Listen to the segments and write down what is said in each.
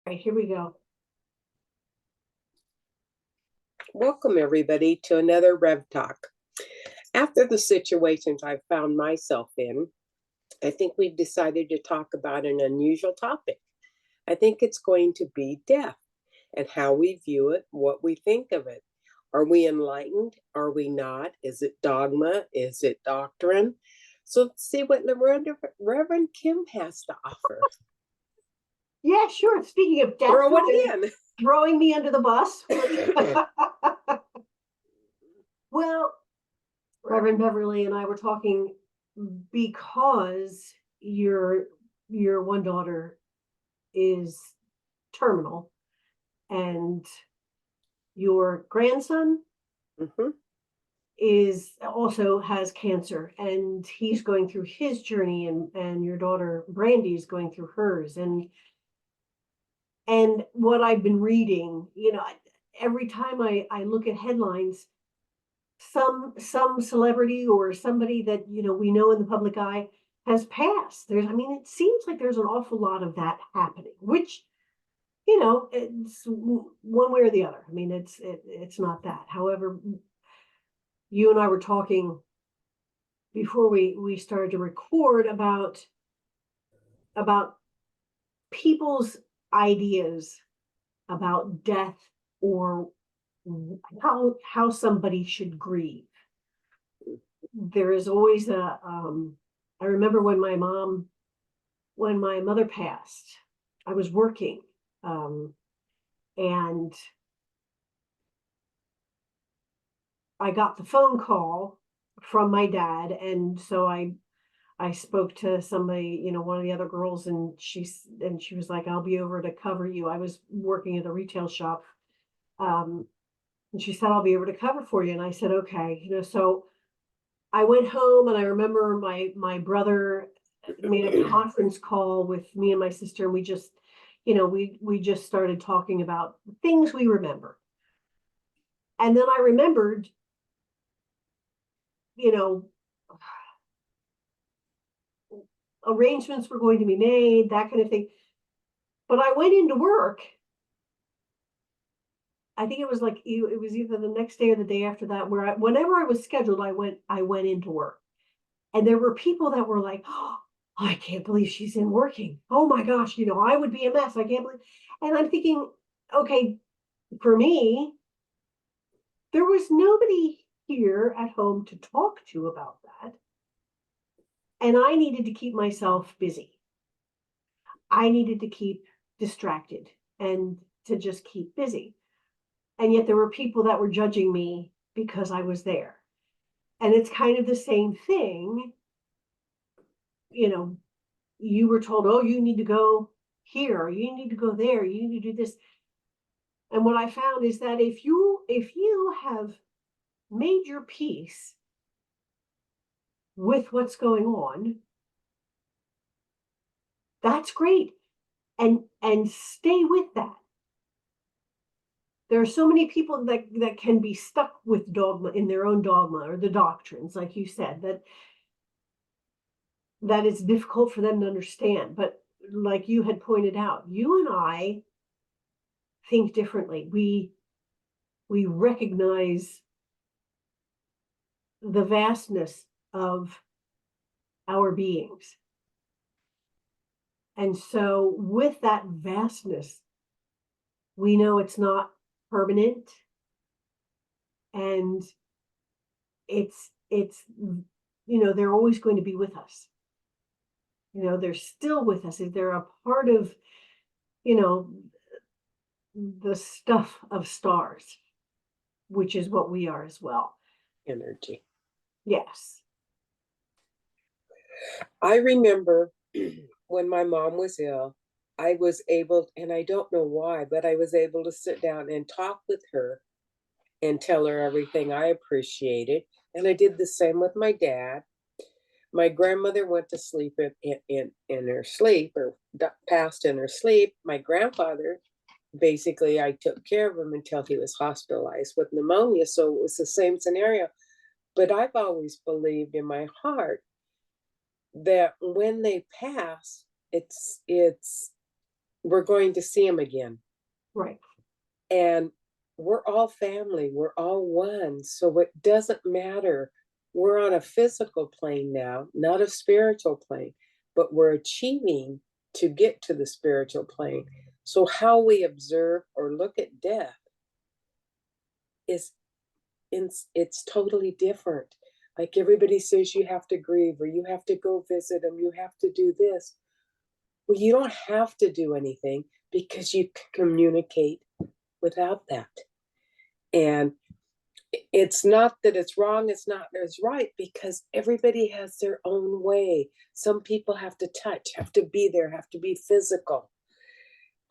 right, here we go. Welcome, everybody, to another Rev Talk. After the situations I've found myself in, I think we've decided to talk about an unusual topic. I think it's going to be death and how we view it, what we think of it. Are we enlightened? Are we not? Is it dogma? Is it doctrine? So let's see what Reverend Kim has to offer. Yeah, sure. Speaking of death, Throw it in. Throwing me under the bus. Well, Reverend Beverly and I were talking because your one daughter is terminal, and your grandson is also has cancer, and he's going through his journey, and your daughter Brandy is going through hers, and what I've been reading, every time I look at headlines, some celebrity or somebody that we know in the public eye has passed. It seems like there's an awful lot of that happening, which it's one way or the other. It's not that. However, you and I were talking before we started to record about people's ideas about death, or how somebody should grieve. There is always I remember when my mother passed, I was working, and I got the phone call from my dad, and so I spoke to somebody, one of the other girls, and she was like, "I'll be over to cover you." I was working at a retail shop, and she said, "I'll be over to cover for you." And I said, "Okay." So I went home, and I remember my brother made a conference call with me and my sister, and we just, we just started talking about things we remember. And then I remembered, arrangements were going to be made, that kind of thing. But I went into work. I think it was either the next day or the day after that, where whenever I was scheduled, I went into work. And there were people that were like, "Oh, I can't believe she's in working. Oh my gosh, I would be a mess. I can't believe." And I'm thinking, okay, for me, there was nobody here at home to talk to about that. And I needed to keep myself busy. I needed to keep distracted and to just keep busy. And yet there were people that were judging me because I was there. And it's kind of the same thing. You were told, "Oh, you need to go here, or you need to go there, you need to do this." And what I found is that if you have made your peace with what's going on, that's great. And stay with that. There are so many people that can be stuck with dogma, in their own dogma or the doctrines, like you said, that it's difficult for them to understand. But like you had pointed out, you and I think differently. We recognize the vastness of our beings. And so with that vastness, we know it's not permanent, and it's they're always going to be with us. They're still with us. They're a part of, the stuff of stars, which is what we are as well. Energy. Yes. I remember when my mom was ill, I was able, and I don't know why, but I was able to sit down and talk with her and tell her everything I appreciated. And I did the same with my dad. My grandmother went to sleep in her sleep, or passed in her sleep. My grandfather, basically, I took care of him until he was hospitalized with pneumonia. So it was the same scenario. But I've always believed in my heart that when they pass, it's we're going to see them again. Right. And we're all family, we're all one. So it doesn't matter. We're on a physical plane now, not a spiritual plane, but we're achieving to get to the spiritual plane. So how we observe or look at death is it's totally different. Like everybody says you have to grieve or you have to go visit them, you have to do this. Well, you don't have to do anything because you can communicate without that. And it's not that it's wrong, it's not that it's right, because everybody has their own way. Some people have to touch, have to be there, have to be physical.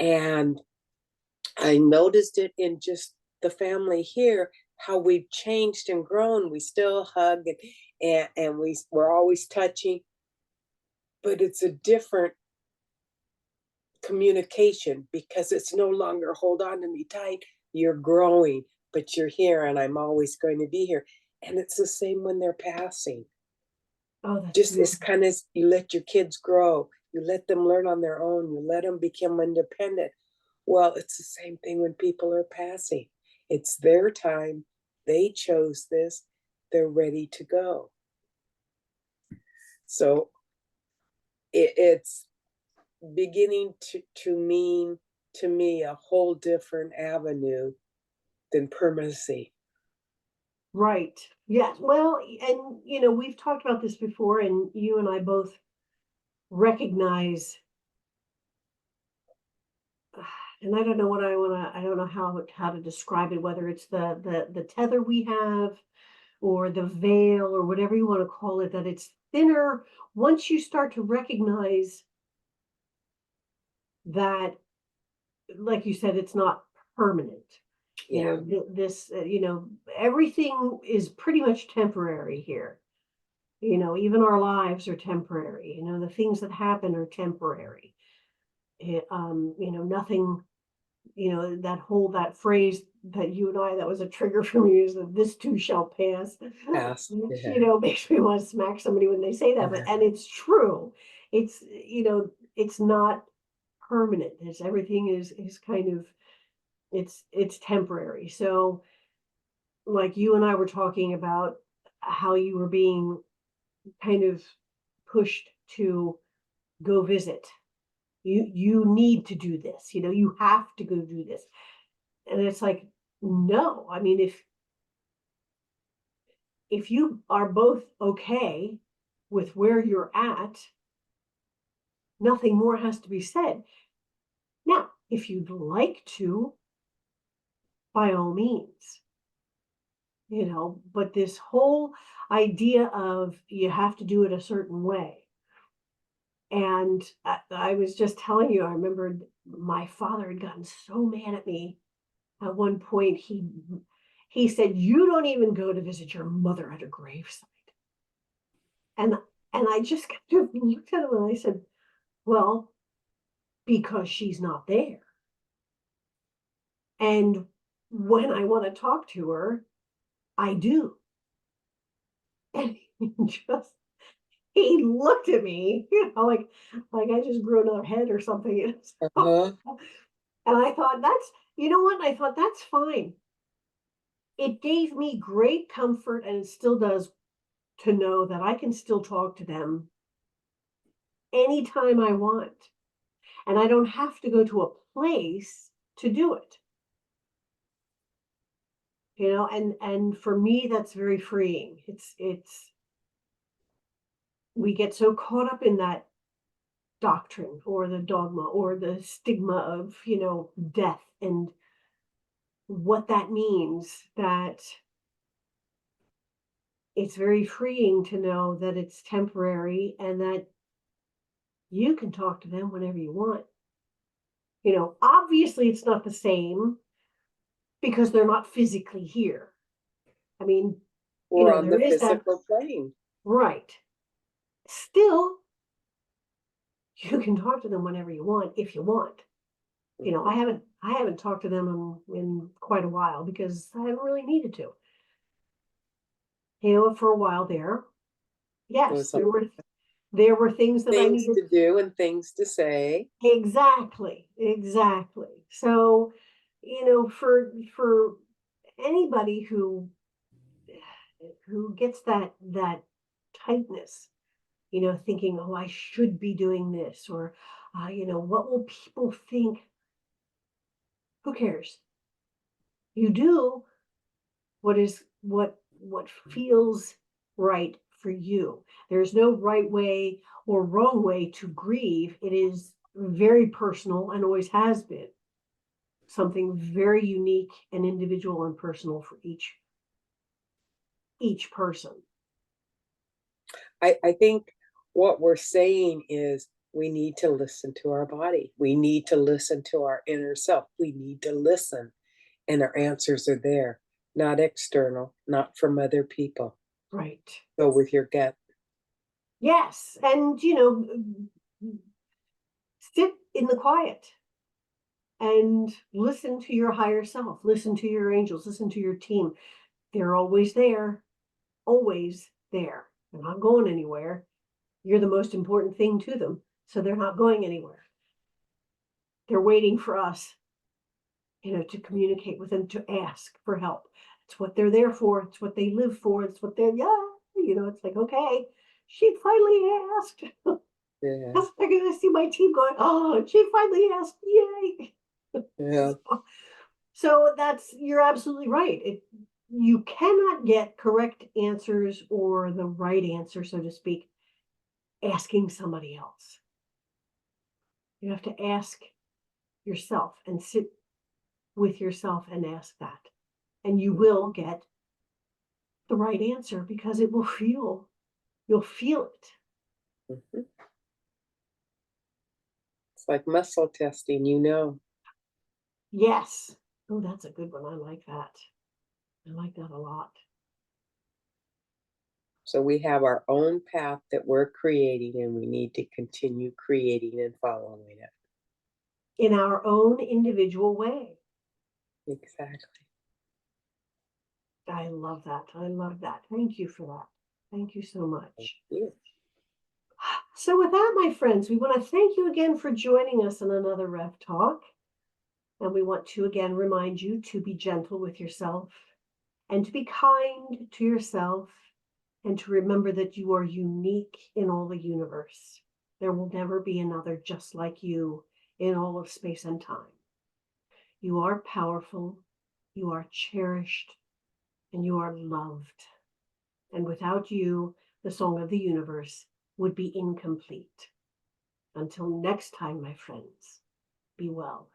And I noticed it in just the family here, how we've changed and grown. We still hug and we're always touching, but it's a different communication because it's no longer hold on to me tight. You're growing, but you're here and I'm always going to be here. And it's the same when they're passing. Oh, that's Just it's beautiful. kind of, you let your kids grow, you let them learn on their own, you let them become independent. Well, it's the same thing when people are passing. It's their time. They chose this. They're ready to go. So it's beginning to mean to me a whole different avenue than permanency. Right. Yeah. Well, and we've talked about this before, and you and I both recognize, and I don't know what I don't know how to describe it, whether it's the tether we have or the veil or whatever you want to call it, that it's thinner once you start to recognize that, like you said, it's not permanent. Yeah. This, everything is pretty much temporary here. Even our lives are temporary. The things that happen are temporary. Nothing, that phrase that you and I, that was a trigger for me, is that this too shall pass. Pass. Which, Yeah. makes me want to smack somebody when they say that, and it's true. It's, it's not permanent. Everything is kind of, it's temporary. So like you and I were talking about how you were being kind of pushed to go visit. You need to do this, you have to go do this. And it's like, no, I mean, if you are both okay with where you're at, nothing more has to be said. Now, if you'd like to, by all means, but this whole idea of you have to do it a certain way. And I was just telling you, I remembered my father had gotten so mad at me at one point. He said, "You don't even go to visit your mother at her gravesite." And I just kind of looked at him and I said, "Well, because she's not there. And when I want to talk to her, I do." And he looked at me, like I just grew another head or something. Uh-huh. And I thought, that's, you know what? I thought, that's fine. It gave me great comfort, and it still does, to know that I can still talk to them anytime I want. And I don't have to go to a place to do it. And for me, that's very freeing. It's we get so caught up in that doctrine or the dogma or the stigma of, death and what that means, that it's very freeing to know that it's temporary and that you can talk to them whenever you want. Obviously it's not the same because they're not physically here. I mean, We're on there the is that, physical plane. right? Still, you can talk to them whenever you want, if you want. I haven't talked to them in quite a while because I haven't really needed to. For a while there, It yes, was there were There were things that I Things needed. to do and things to say. Exactly, exactly. So, for anybody who gets that tightness, thinking, oh, I should be doing this, or what will people think? Who cares? You do what feels right for you. There's no right way or wrong way to grieve. It is very personal and always has been. Something very unique and individual and personal for each person. I think what we're saying is we need to listen to our body. We need to listen to our inner self. We need to listen, and our answers are there, not external, not from other people. Right. Go with your gut. Yes. And sit in the quiet and listen to your higher self, listen to your angels, listen to your team. They're always there, always there. They're not going anywhere. You're the most important thing to them, so they're not going anywhere. They're waiting for us, to communicate with them, to ask for help. It's what they're there for. It's what they live for. It's what they're, yeah, it's like, okay, she finally asked. Yeah. That's like I see my team going, oh, she finally asked, yay. Yeah. So you're absolutely right. You cannot get correct answers or the right answer, so to speak, asking somebody else. You have to ask yourself and sit with yourself and ask that. And you will get the right answer because you'll feel it. Mhm. It's like muscle testing. Yes. Oh, that's a good one. I like that. I like that a lot. So we have our own path that we're creating, and we need to continue creating and following it. In our own individual way. Exactly. I love that. I love that. Thank you for that. Thank you so Thank much. you. So, with that, my friends, we want to thank you again for joining us on another Rev Talk. And we want to again remind you to be gentle with yourself and to be kind to yourself and to remember that you are unique in all the universe. There will never be another just like you in all of space and time. You are powerful, you are cherished, and you are loved. And without you, the song of the universe would be incomplete. Until next time, my friends, be well.